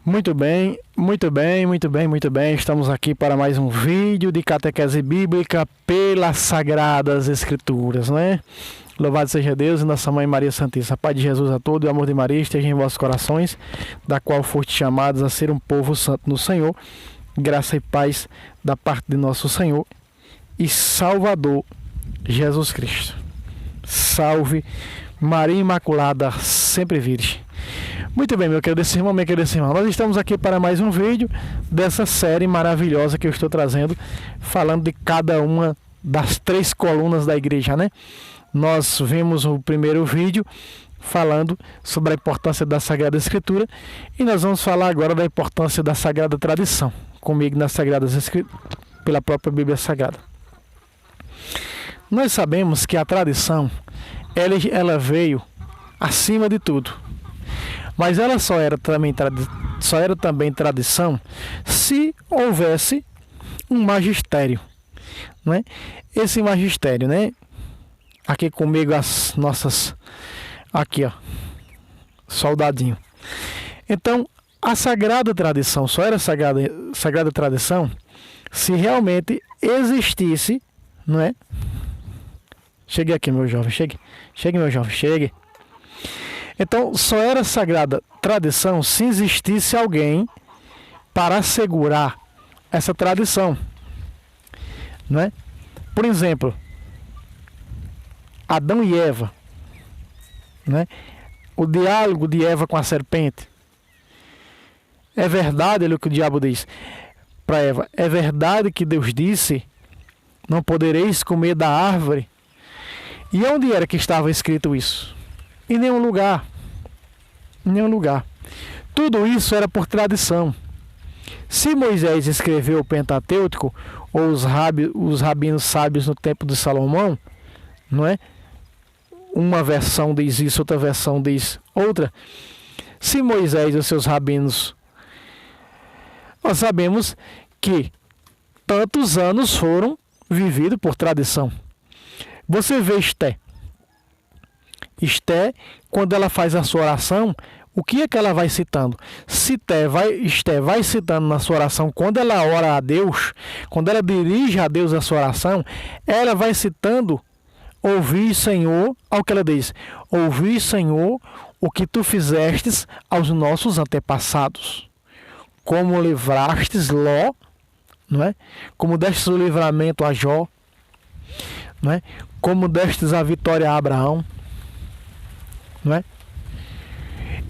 Muito bem, muito bem, muito bem, muito bem. Estamos aqui para mais um vídeo de catequese bíblica pelas Sagradas Escrituras, né? Louvado seja Deus e Nossa Mãe Maria Santíssima. Pai de Jesus a todos, e o amor de Maria esteja em vossos corações, da qual foste chamados a ser um povo santo no Senhor. Graça e paz da parte de nosso Senhor e Salvador Jesus Cristo. Salve Maria Imaculada, sempre virgem. Muito bem, meu querido irmão, minha querida irmã, nós estamos aqui para mais um vídeo dessa série maravilhosa que eu estou trazendo, falando de cada uma das três colunas da igreja, né? Nós vimos o primeiro vídeo falando sobre a importância da Sagrada Escritura e nós vamos falar agora da importância da Sagrada Tradição, comigo nas Sagradas Escrituras, pela própria Bíblia Sagrada. Nós sabemos que a tradição, ela veio acima de tudo. Mas ela só era também tradição se houvesse um magistério, né? Esse magistério, né? Aqui comigo as nossas, aqui ó, soldadinho. Então, a sagrada tradição só era sagrada tradição se realmente existisse, não é? Chegue aqui, meu jovem, chegue meu jovem, chegue. Então, só era sagrada tradição se existisse alguém para assegurar essa tradição, não é? Por exemplo, Adão e Eva, né? O diálogo de Eva com a serpente. É verdade o que o diabo diz para Eva. É verdade que Deus disse: não podereis comer da árvore. E onde era que estava escrito isso? Em nenhum lugar. Em nenhum lugar. Tudo isso era por tradição. Se Moisés escreveu o Pentateuco, ou os rabinos sábios no tempo de Salomão, não é? Uma versão diz isso, outra versão diz outra. Se Moisés e os seus rabinos, nós sabemos que tantos anos foram vividos por tradição. Você vê Esté, quando ela faz a sua oração, o que é que ela vai citando? Esté vai citando na sua oração, quando ela ora a Deus, quando ela dirige a Deus a sua oração, ela vai citando: ouvi, Senhor, ao que ela diz: ouvi, Senhor, o que tu fizestes aos nossos antepassados, como livrastes Ló, não é? Como destes o livramento a Jó, não é? Como destes a vitória a Abraão, não é?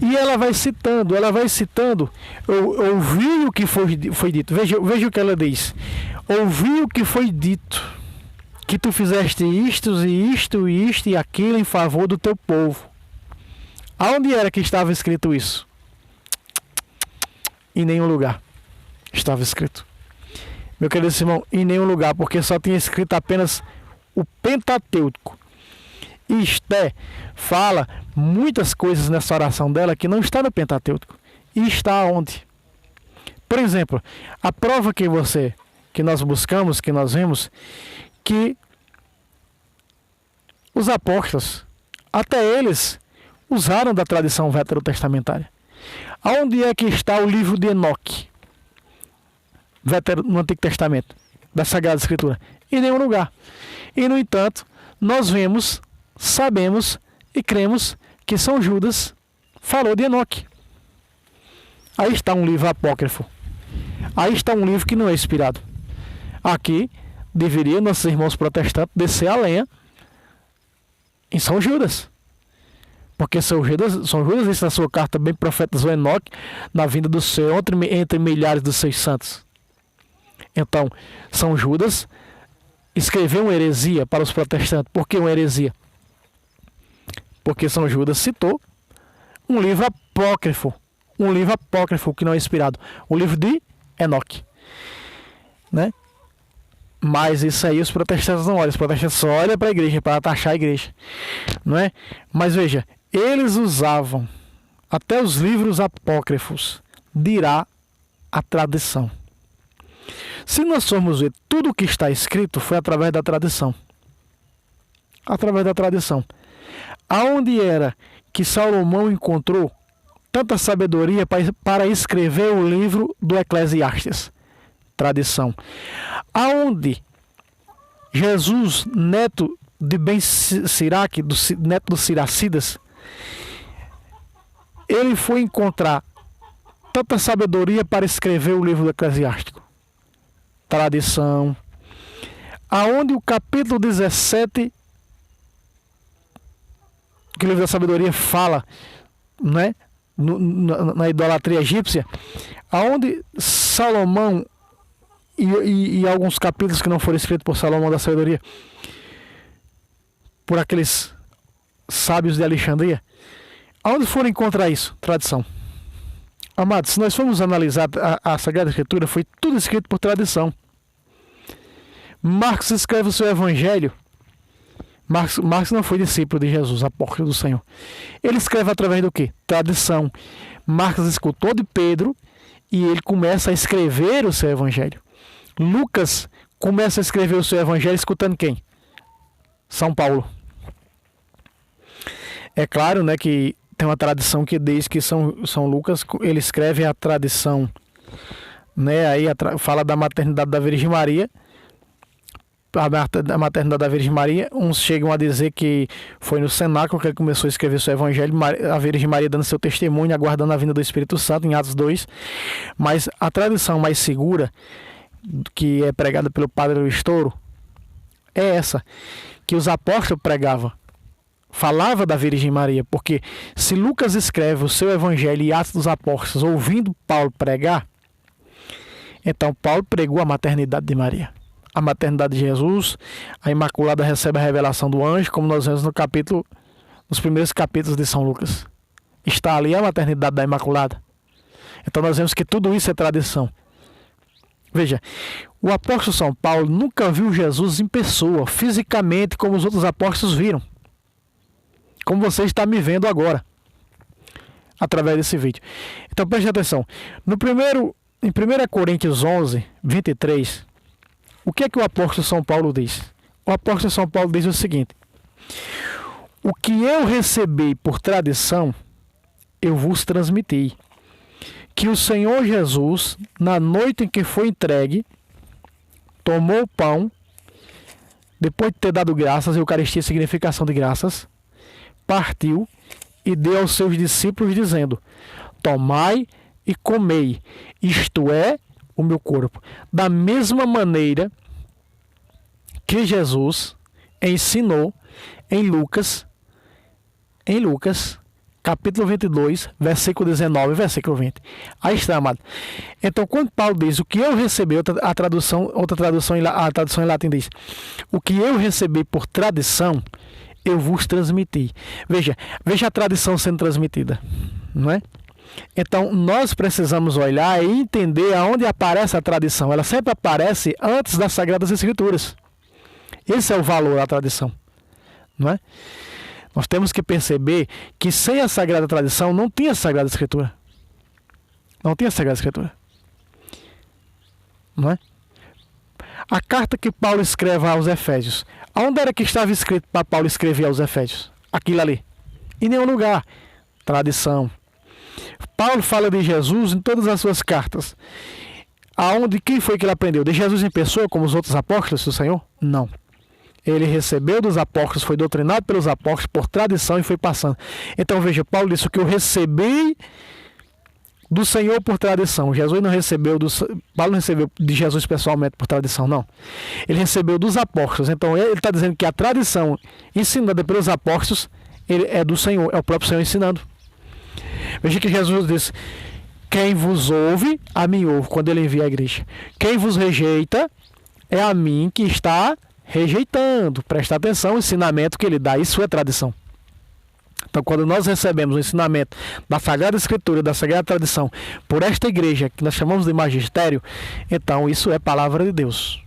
E ela vai citando, eu ouvi o que foi dito. Veja o que ela diz: ouvi o que foi dito, que tu fizeste isto e aquilo em favor do teu povo. Aonde era que estava escrito isso? Em nenhum lugar estava escrito, meu querido irmão, em nenhum lugar, porque só tinha escrito apenas o Pentateuco. E Esté fala muitas coisas nessa oração dela que não está no Pentateuco. E está onde? Por exemplo, a prova que nós buscamos, que nós vemos, que os apóstolos, até eles, usaram da tradição veterotestamentária. Aonde é que está o livro de Enoque, no Antigo Testamento, da Sagrada Escritura? Em nenhum lugar. E, no entanto, nós vemos, sabemos e cremos que São Judas falou de Enoque. Aí está um livro apócrifo. Aí está um livro que não é inspirado. Aqui deveriam nossos irmãos protestantes descer a lenha em São Judas. Porque São Judas disse na sua carta, bem profetizou Enoque, na vinda do Senhor entre milhares dos seus santos. Então, São Judas escreveu uma heresia para os protestantes. Por que uma heresia? Porque São Judas citou um livro apócrifo que não é inspirado, o livro de Enoque, né? Mas isso aí os protestantes não olham, os protestantes só olham para a igreja, para taxar a igreja, não é? Mas veja, eles usavam até os livros apócrifos, dirá a tradição. Se nós formos ver, tudo o que está escrito foi através da tradição. Através da tradição. Aonde era que Salomão encontrou tanta sabedoria para escrever o livro do Eclesiastes? Tradição. Aonde Jesus, neto de Ben-Siraque, neto dos Siracidas, ele foi encontrar tanta sabedoria para escrever o livro do Eclesiástico? Tradição. Aonde o capítulo 17, que o livro da sabedoria fala, né, na idolatria egípcia, aonde Salomão e alguns capítulos que não foram escritos por Salomão da sabedoria, por aqueles sábios de Alexandria, aonde foram encontrar isso? Tradição. Amados, se nós formos analisar a Sagrada Escritura, foi tudo escrito por tradição. Marcos escreve o seu evangelho. Marcos não foi discípulo de Jesus, apóstolo do Senhor. Ele escreve através do quê? Tradição. Marcos escutou de Pedro e ele começa a escrever o seu evangelho. Lucas começa a escrever o seu evangelho escutando quem? São Paulo. É claro, né, que tem uma tradição que diz que São Lucas, ele escreve a tradição, né, aí fala da maternidade da Virgem Maria, a maternidade da Virgem Maria. Uns chegam a dizer que foi no cenáculo que ele começou a escrever seu evangelho, a Virgem Maria dando seu testemunho, aguardando a vinda do Espírito Santo, em Atos 2. Mas a tradição mais segura, que é pregada pelo Padre Luiz Toro, é essa, que os apóstolos pregavam. Falava da Virgem Maria, porque se Lucas escreve o seu evangelho e Atos dos Apóstolos ouvindo Paulo pregar, então Paulo pregou a maternidade de Maria, a maternidade de Jesus. A Imaculada recebe a revelação do anjo, como nós vemos nos primeiros capítulos de São Lucas. Está ali a maternidade da Imaculada. Então nós vemos que tudo isso é tradição. Veja, o apóstolo São Paulo nunca viu Jesus em pessoa, fisicamente, como os outros apóstolos viram. Como você está me vendo agora, através desse vídeo. Então preste atenção. Em 1 Coríntios 11, 23, o que é que o apóstolo São Paulo diz? O apóstolo São Paulo diz o seguinte: o que eu recebi por tradição, eu vos transmiti. Que o Senhor Jesus, na noite em que foi entregue, tomou o pão, depois de ter dado graças, Eucaristia significa ação de graças, partiu e deu aos seus discípulos, dizendo: tomai e comei, isto é o meu corpo. Da mesma maneira que Jesus ensinou em Lucas capítulo 22, versículo 19 e versículo 20. Aí está, amado. Então, quando Paulo diz o que eu recebi, a tradução em latim diz: o que eu recebi por tradição, eu vos transmiti. Veja a tradição sendo transmitida, não é? Então, nós precisamos olhar e entender aonde aparece a tradição. Ela sempre aparece antes das Sagradas Escrituras. Esse é o valor da tradição, não é? Nós temos que perceber que sem a Sagrada Tradição não tinha Sagrada Escritura. Não tinha Sagrada Escritura. Não é? A carta que Paulo escreve aos Efésios, aonde era que estava escrito para Paulo escrever aos Efésios? Aquilo ali. Em nenhum lugar. Tradição. Paulo fala de Jesus em todas as suas cartas. Quem foi que ele aprendeu? De Jesus em pessoa, como os outros apóstolos do Senhor? Não. Ele recebeu dos apóstolos, foi doutrinado pelos apóstolos por tradição e foi passando. Então veja, Paulo disse: o que eu recebi do Senhor por tradição. Paulo não recebeu de Jesus pessoalmente por tradição, não. Ele recebeu dos apóstolos. Então ele está dizendo que a tradição ensinada pelos apóstolos é do Senhor, é o próprio Senhor ensinando. Veja que Jesus disse: quem vos ouve, a mim ouve, quando ele envia a igreja. Quem vos rejeita, é a mim que está rejeitando. Presta atenção, o ensinamento que ele dá, isso é tradição. Então, quando nós recebemos o ensinamento da Sagrada Escritura, da Sagrada Tradição, por esta igreja, que nós chamamos de magistério, então isso é palavra de Deus.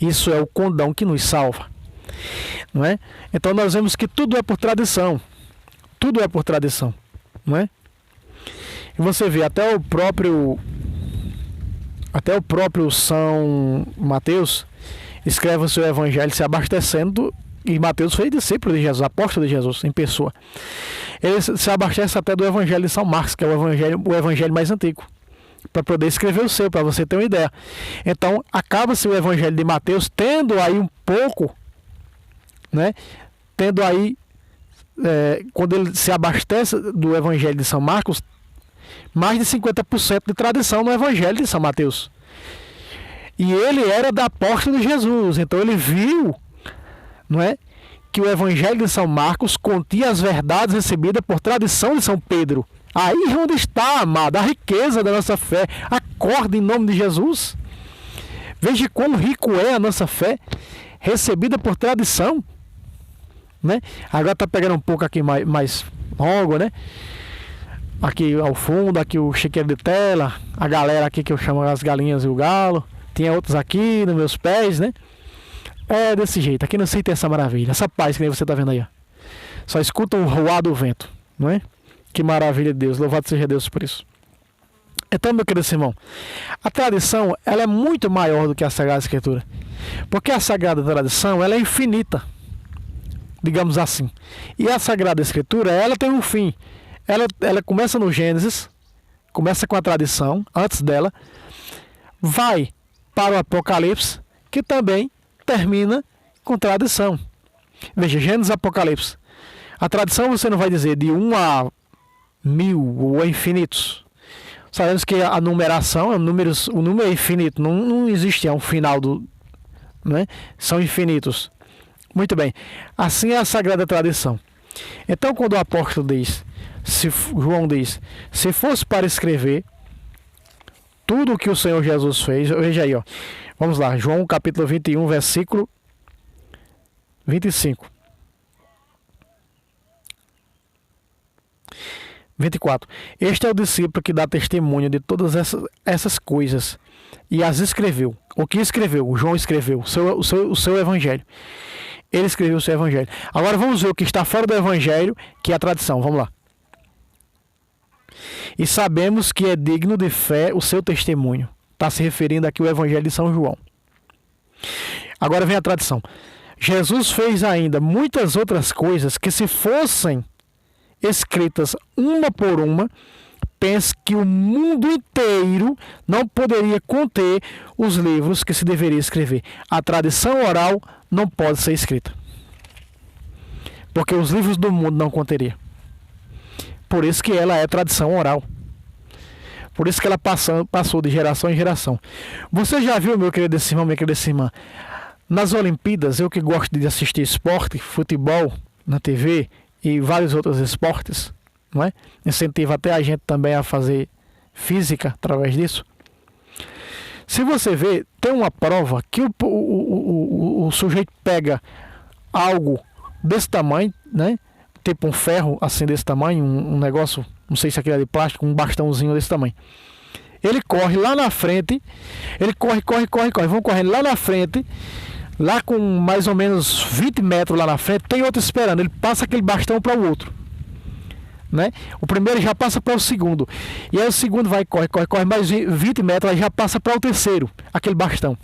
Isso é o condão que nos salva. Não é? Então, nós vemos que tudo é por tradição. Tudo é por tradição. Não é? E você vê, até o próprio São Mateus escreve o seu evangelho se abastecendo E Mateus foi discípulo de Jesus, apóstolo de Jesus, em pessoa. Ele se abastece até do Evangelho de São Marcos, que é o evangelho mais antigo, para poder escrever o seu, para você ter uma ideia. Então, acaba-se o Evangelho de Mateus tendo aí um pouco, né? Tendo aí, quando ele se abastece do Evangelho de São Marcos, mais de 50% de tradição no Evangelho de São Mateus. E ele era da apóstolo de Jesus, então ele viu, não é, que o Evangelho de São Marcos continha as verdades recebidas por tradição de São Pedro. Aí é onde está, amado, a riqueza da nossa fé. Acorde em nome de Jesus. Veja quão rico é a nossa fé, recebida por tradição, né? Agora está pegando um pouco aqui mais longo, né? Aqui ao fundo, aqui o chiqueiro de tela, a galera aqui que eu chamo as galinhas e o galo. Tinha outros aqui nos meus pés, né? É desse jeito. Aqui não sei ter essa maravilha, essa paz que nem você está vendo aí, ó. Só escuta o ruar do vento, não é? Que maravilha de Deus, louvado seja Deus por isso. Então, meu querido irmão, a tradição, ela é muito maior do que a Sagrada Escritura. Porque a Sagrada Tradição, ela é infinita, digamos assim. E a Sagrada Escritura, ela tem um fim. Ela começa no Gênesis, começa com a tradição, antes dela, vai para o Apocalipse, que também termina com tradição. Veja, Gênesis e Apocalipse. A tradição você não vai dizer de 1 a 1000 ou a infinitos. Sabemos que a numeração, o número é infinito, não existe um final do, né? São infinitos. Muito bem. Assim é a Sagrada Tradição. Então, quando o apóstolo diz, João diz, se fosse para escrever tudo o que o Senhor Jesus fez, veja aí, ó. Vamos lá, João capítulo 21, versículo 25. 24. Este é o discípulo que dá testemunho de todas essas coisas e as escreveu. O que escreveu? João escreveu o seu evangelho. Ele escreveu o seu evangelho. Agora vamos ver o que está fora do evangelho, que é a tradição. Vamos lá. E sabemos que é digno de fé o seu testemunho. Está se referindo aqui ao evangelho de São João. Agora vem a tradição. Jesus fez ainda muitas outras coisas que, se fossem escritas uma por uma, pense que o mundo inteiro não poderia conter os livros que se deveria escrever. A tradição oral não pode ser escrita, porque os livros do mundo não conteria. Por isso que ela é tradição oral. Por isso que ela passou de geração em geração. Você já viu, meu querido irmão, minha querida irmã, nas Olimpíadas, eu que gosto de assistir esporte, futebol na TV e vários outros esportes, não é? Incentiva até a gente também a fazer física através disso. Se você vê, tem uma prova que o sujeito pega algo desse tamanho, né? Tipo um ferro assim desse tamanho, um negócio, não sei se aquilo é de plástico, um bastãozinho desse tamanho. Ele corre lá na frente, ele corre, vão correndo lá na frente, lá com mais ou menos 20 metros lá na frente, tem outro esperando, ele passa aquele bastão para o outro, né? O primeiro já passa para o segundo, e aí o segundo vai, corre mais 20 metros, aí já passa para o terceiro, aquele bastão.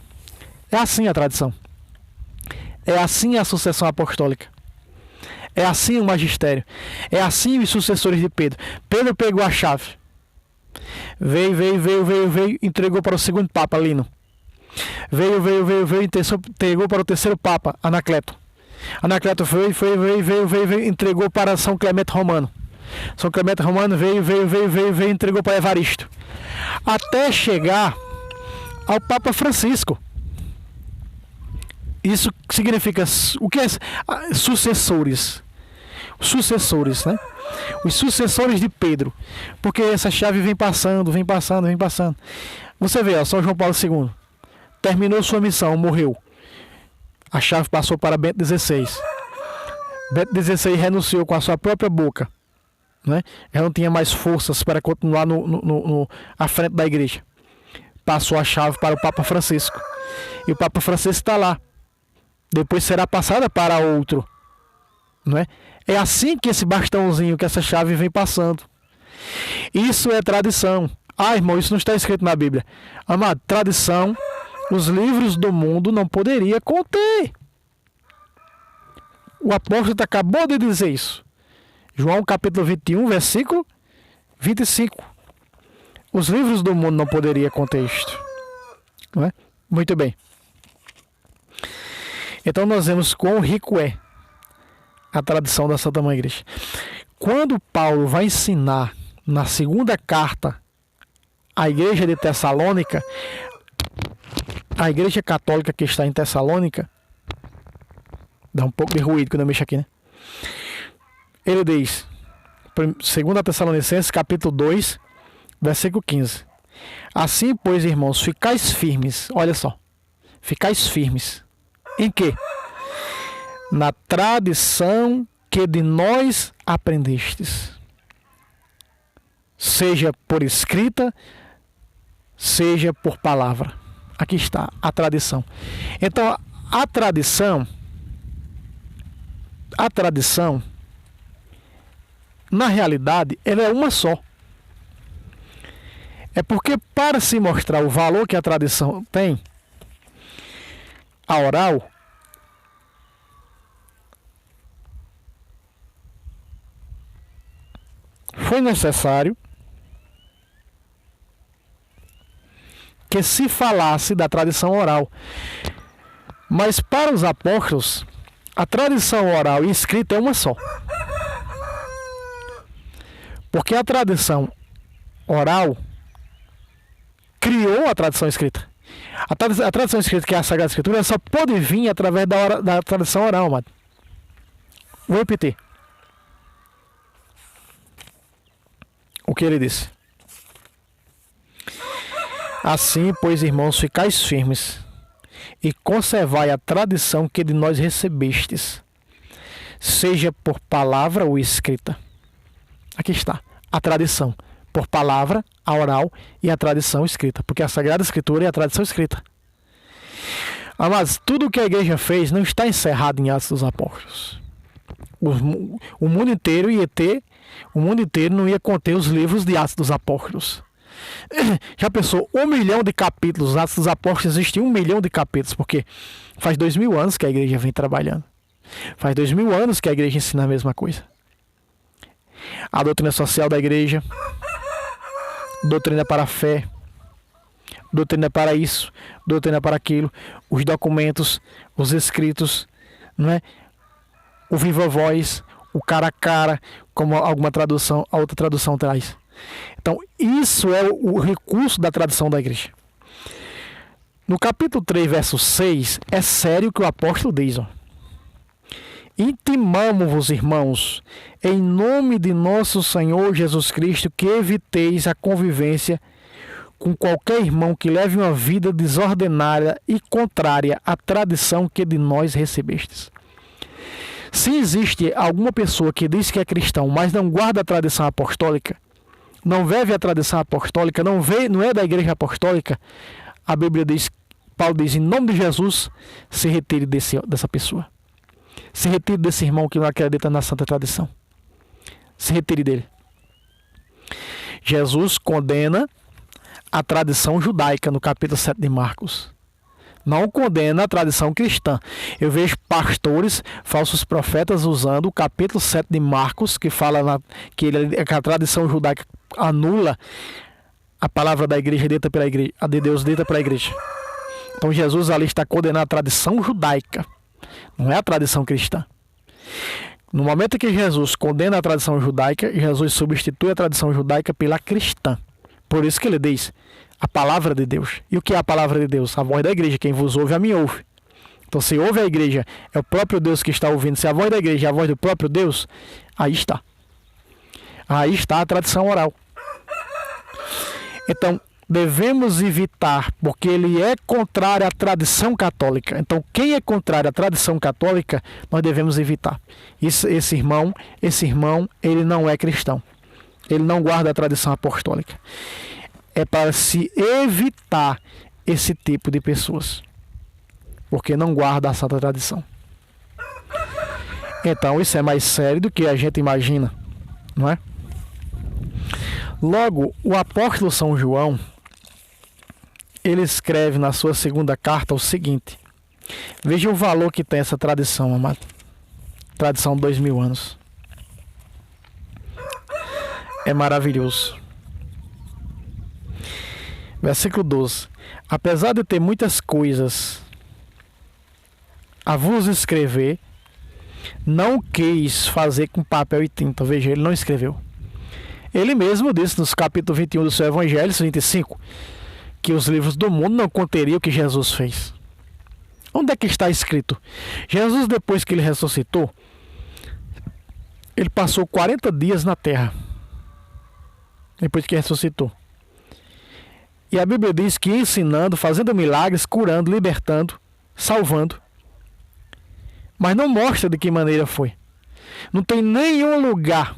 É assim a tradição, é assim a sucessão apostólica, é assim o magistério, é assim os sucessores de Pedro. Pedro pegou a chave, veio, entregou para o segundo Papa, Lino. Veio, entregou para o terceiro Papa, Anacleto. Anacleto veio, entregou para São Clemente Romano. São Clemente Romano veio, entregou para Evaristo. Até chegar ao Papa Francisco. Isso significa, o que é sucessores? Sucessores, né? Os sucessores de Pedro. Porque essa chave vem passando. Você vê, ó, São João Paulo II. Terminou sua missão, morreu. A chave passou para Bento XVI. Bento XVI renunciou com a sua própria boca, né? Já não tinha mais forças para continuar à frente da igreja. Passou a chave para o Papa Francisco. E o Papa Francisco está lá. Depois será passada para outro, não é? É assim que esse bastãozinho, que essa chave vem passando. Isso é tradição. Ah, irmão, isso não está escrito na Bíblia. Amado, tradição, os livros do mundo não poderia conter. O apóstolo acabou de dizer isso. João capítulo 21, versículo 25. Os livros do mundo não poderiam conter isto. Não é? Muito bem. Então nós vemos quão rico é a tradição da Santa Mãe Igreja. Quando Paulo vai ensinar na segunda carta à igreja de Tessalônica, a igreja católica que está em Tessalônica, dá um pouco de ruído quando eu mexo aqui, né? Ele diz, 2 Tessalonicenses capítulo 2, versículo 15. Assim, pois, irmãos, ficais firmes. Olha só. Ficais firmes. Em quê? Na tradição que de nós aprendestes. Seja por escrita, seja por palavra. Aqui está a tradição. Então, a tradição, na realidade, ela é uma só. É porque para se mostrar o valor que a tradição tem, a oral, foi necessário que se falasse da tradição oral. Mas para os apóstolos, a tradição oral e escrita é uma só. Porque a tradição oral criou a tradição escrita. A tradição escrita, que é a Sagrada Escritura, só pode vir através da tradição oral, amado. Vou repetir o que ele disse. Assim, pois, irmãos, ficais firmes e conservai a tradição que de nós recebestes, seja por palavra ou escrita. Aqui está a tradição, por palavra, a oral e a tradição escrita, porque a Sagrada Escritura é a tradição escrita. Mas tudo o que a igreja fez não está encerrado em Atos dos Apóstolos. O mundo inteiro não ia conter os livros de Atos dos Apóstolos. Já pensou, 1 milhão de capítulos? Atos dos Apóstolos existe 1 milhão de capítulos, porque faz 2000 anos que a igreja vem trabalhando. Faz 2000 anos que a igreja ensina a mesma coisa. A doutrina social da igreja, doutrina para a fé, doutrina para isso, doutrina para aquilo, os documentos, os escritos, não é? O viva voz, o cara a cara, como alguma tradução, a outra tradução traz. Então, isso é o recurso da tradição da igreja. No capítulo 3, verso 6, é sério que o apóstolo diz, ó. Intimamo-vos, irmãos, em nome de nosso Senhor Jesus Cristo, que eviteis a convivência com qualquer irmão que leve uma vida desordenada e contrária à tradição que de nós recebestes. Se existe alguma pessoa que diz que é cristão, mas não guarda a tradição apostólica, não vive a tradição apostólica, não é da igreja apostólica, a Bíblia diz, Paulo diz, em nome de Jesus, se retire dessa pessoa. Se retire desse irmão que não acredita na santa tradição. Se retire dele. Jesus condena a tradição judaica no capítulo 7 de Marcos. Não condena a tradição cristã. Eu vejo pastores, falsos profetas, usando o capítulo 7 de Marcos, que fala que a tradição judaica anula a palavra da igreja dita pela igreja, a de Deus dita pela igreja. Então Jesus ali está condenando a tradição judaica, não é a tradição cristã. No momento que Jesus condena a tradição judaica, Jesus substitui a tradição judaica pela cristã. Por isso que ele diz a palavra de Deus. E o que é a palavra de Deus? A voz da igreja. Quem vos ouve, a mim ouve. Então, se ouve a igreja, é o próprio Deus que está ouvindo. Se a voz da igreja é a voz do próprio Deus, aí está. Aí está a tradição oral. Então, devemos evitar, porque ele é contrário à tradição católica. Então, quem é contrário à tradição católica, nós devemos evitar. Esse irmão, ele não é cristão. Ele não guarda a tradição apostólica. É para se evitar esse tipo de pessoas, porque não guarda a santa tradição. Então, isso é mais sério do que a gente imagina, não é? Logo, o apóstolo São João, ele escreve na sua segunda carta o seguinte. Veja o valor que tem essa tradição, amado. Tradição de 2000 anos. É maravilhoso. Versículo 12. Apesar de ter muitas coisas a vos escrever, não quis fazer com papel e tinta. Veja, ele não escreveu. Ele mesmo disse nos capítulos 21 do seu Evangelho, 25, que os livros do mundo não conteriam o que Jesus fez. Onde é que está escrito? Jesus, depois que ele ressuscitou, ele passou 40 dias na terra. Depois que ressuscitou. E a Bíblia diz que ensinando, fazendo milagres, curando, libertando, salvando. Mas não mostra de que maneira foi. Não tem nenhum lugar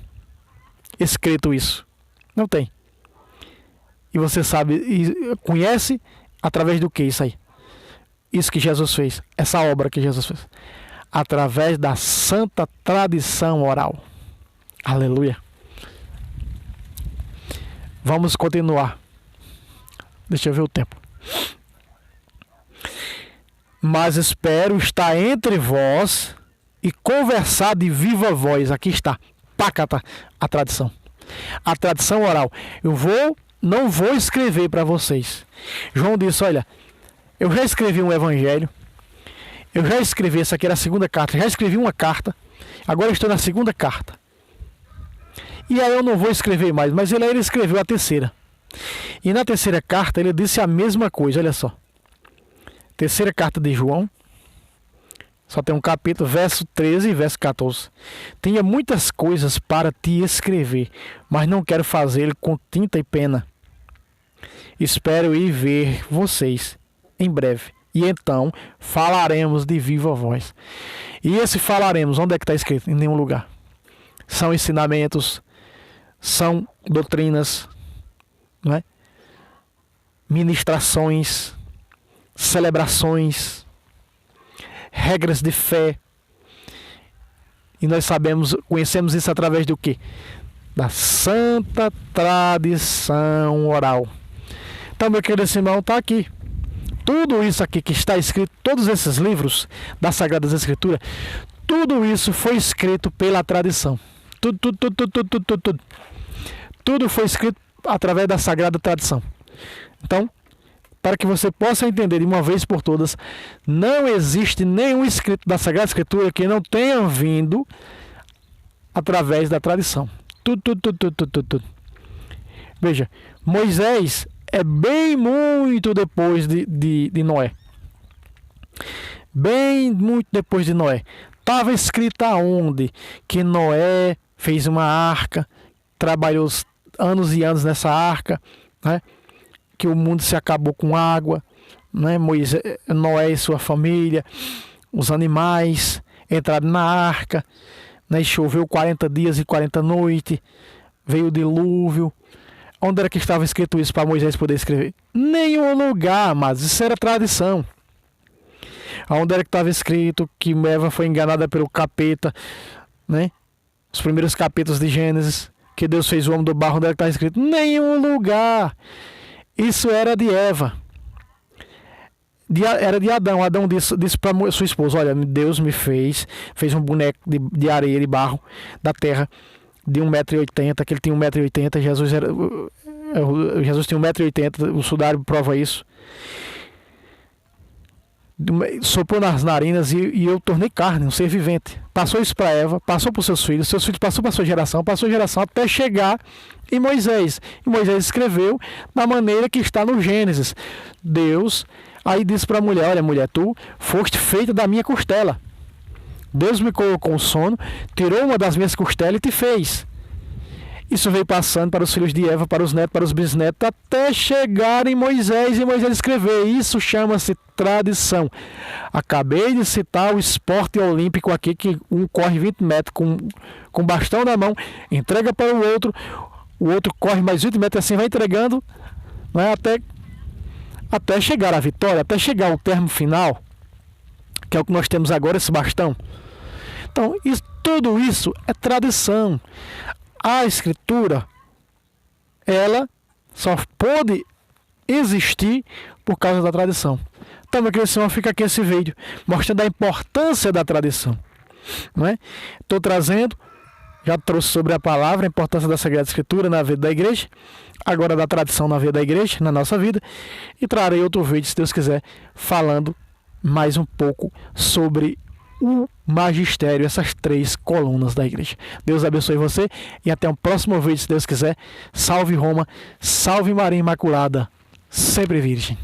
escrito isso. Não tem. E você sabe, e conhece através do que isso aí? Isso que Jesus fez. Essa obra que Jesus fez. Através da santa tradição oral. Aleluia. Vamos continuar. Deixa eu ver o tempo. Mas espero estar entre vós e conversar de viva voz. Aqui está. Pácata, a tradição. A tradição oral. Não vou escrever para vocês. João disse, olha, eu já escrevi um evangelho. Eu já escrevi, essa aqui era a segunda carta. Já escrevi uma carta. Agora estou na segunda carta. E aí eu não vou escrever mais. Mas ele escreveu a terceira. E na terceira carta ele disse a mesma coisa, olha só. Terceira carta de João. Só tem um capítulo, verso 13 e verso 14. Tinha muitas coisas para te escrever, mas não quero fazê-lo com tinta e pena. Espero ir ver vocês em breve. E então falaremos de viva voz. E esse falaremos, onde é que está escrito? Em nenhum lugar. São ensinamentos, são doutrinas, não é? Ministrações, celebrações, regras de fé. E nós conhecemos isso através do quê? Da santa tradição oral. Então, meu querido irmão, está aqui. Tudo isso aqui que está escrito, todos esses livros das Sagradas Escrituras, tudo isso foi escrito pela tradição. Tudo foi escrito através da Sagrada Tradição. Então, para que você possa entender de uma vez por todas, não existe nenhum escrito da Sagrada Escritura que não tenha vindo através da tradição. Tudo. Veja, Moisés é bem muito depois de Noé. Bem muito depois de Noé. Estava escrito aonde? Que Noé fez uma arca, trabalhou anos e anos nessa arca, né? Que o mundo se acabou com água, né? Noé e sua família, os animais entraram na arca, né? Choveu 40 dias e 40 noites, veio o dilúvio. Onde era que estava escrito isso para Moisés poder escrever? Nenhum lugar, mas isso era tradição. Onde era que estava escrito que Eva foi enganada pelo capeta, né? Os primeiros capítulos de Gênesis, que Deus fez o homem do barro, onde era que estava escrito? Nenhum lugar. Isso era de Eva. Era de Adão. Adão disse para sua esposa, olha, Deus me fez um boneco de areia, de barro, da terra, de 1,80 m, que ele tinha 1,80 m, Jesus tinha 1,80 m, o sudário prova isso. Soprou nas narinas e eu tornei carne, um ser vivente. Passou isso para Eva, passou para os seus filhos passou para a sua geração, passou a geração até chegar em Moisés. E Moisés escreveu da maneira que está no Gênesis. Deus aí disse para a mulher, olha mulher, tu foste feita da minha costela. Deus me colocou um sono, tirou uma das minhas costelas e te fez. Isso veio passando para os filhos de Eva, para os netos, para os bisnetos, até chegar em Moisés e Moisés escrever. Isso chama-se tradição. Acabei de citar o esporte olímpico aqui, que um corre 20 metros com bastão na mão, entrega para o outro corre mais 20 metros, assim vai entregando, né, até chegar à vitória, até chegar ao termo final, que é o que nós temos agora, esse bastão. Então, tudo isso é tradição. A Escritura, ela só pode existir por causa da tradição. Então, meu querido irmão, fica aqui esse vídeo mostrando a importância da tradição. não é? Estou trazendo, já trouxe sobre a palavra, a importância da Sagrada Escritura na vida da igreja, agora da tradição na vida da igreja, na nossa vida, e trarei outro vídeo, se Deus quiser, falando mais um pouco sobre o magistério, essas 3 colunas da igreja. Deus abençoe você e até o próximo vídeo, se Deus quiser. Salve Roma, salve Maria Imaculada, sempre virgem.